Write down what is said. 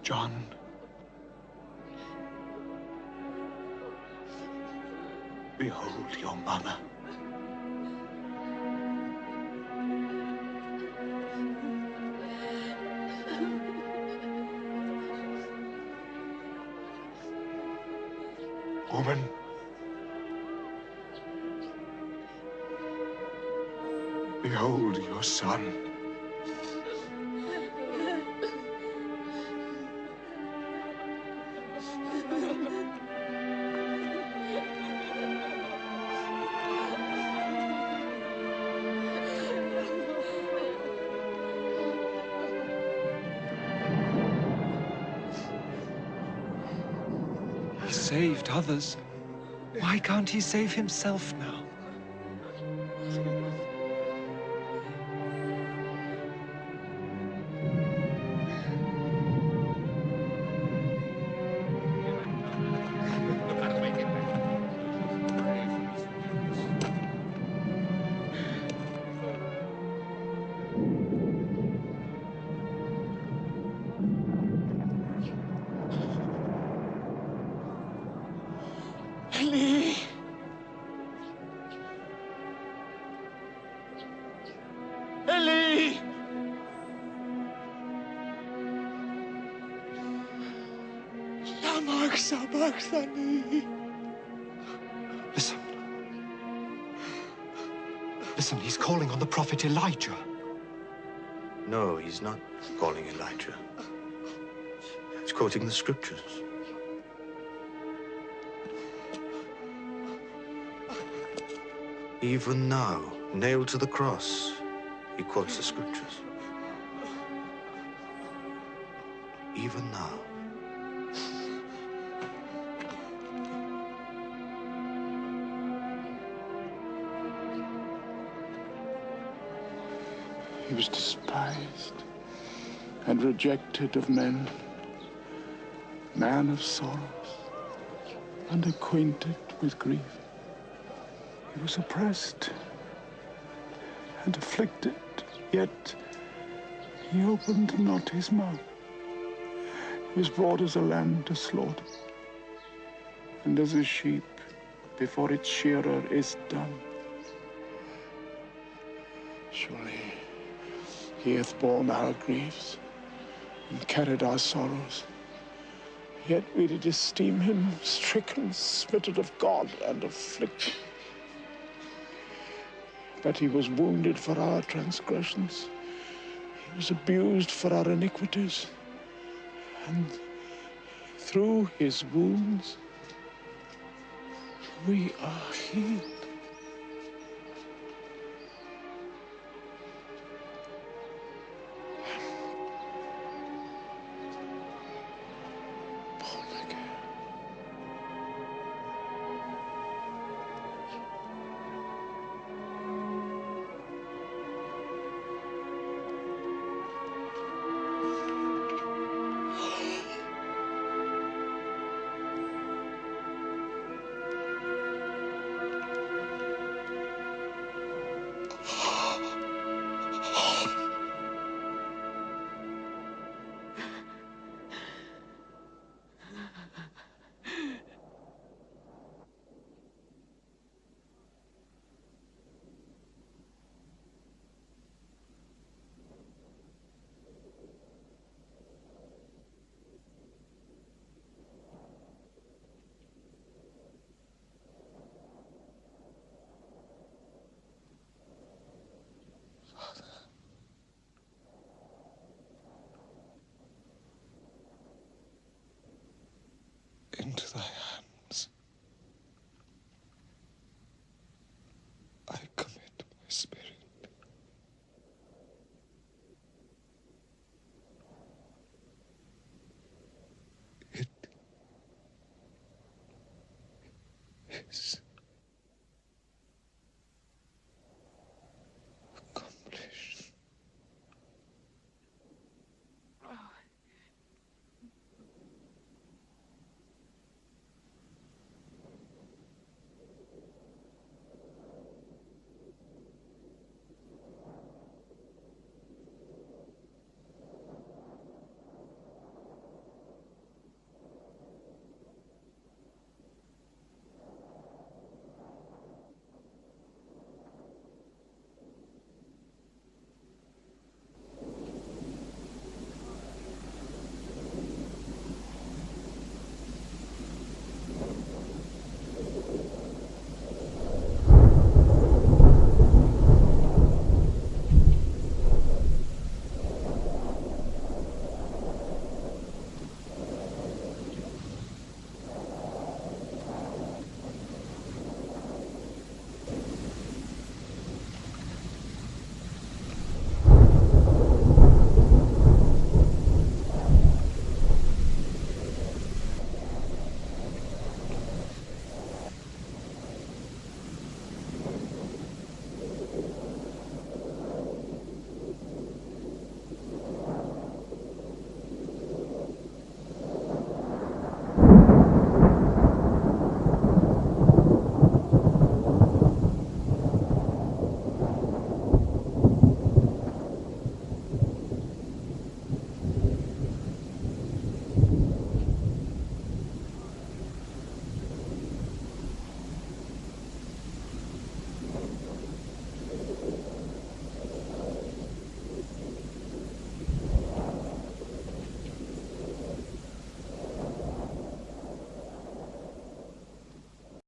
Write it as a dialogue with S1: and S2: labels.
S1: John. Behold your mother. Woman. Behold your son.
S2: He saved others. Why can't he save himself now?
S1: Eli! Eli! Lama sabachthani.
S2: Listen. Listen, he's calling on the prophet Elijah.
S3: No, he's not calling Elijah. He's quoting the scriptures. Even now, nailed to the cross, he quotes the scriptures. Even now.
S1: He was despised and rejected of men, man of sorrows, unacquainted with grief. He was oppressed and afflicted, yet he opened not his mouth. He was brought as a lamb to slaughter, and as a sheep before its shearer is dumb. Surely he hath borne our griefs and carried our sorrows. Yet we did esteem him stricken, smitten of God, and afflicted. But he was wounded for our transgressions. He was abused for our iniquities. And through his wounds, we are healed. Born again.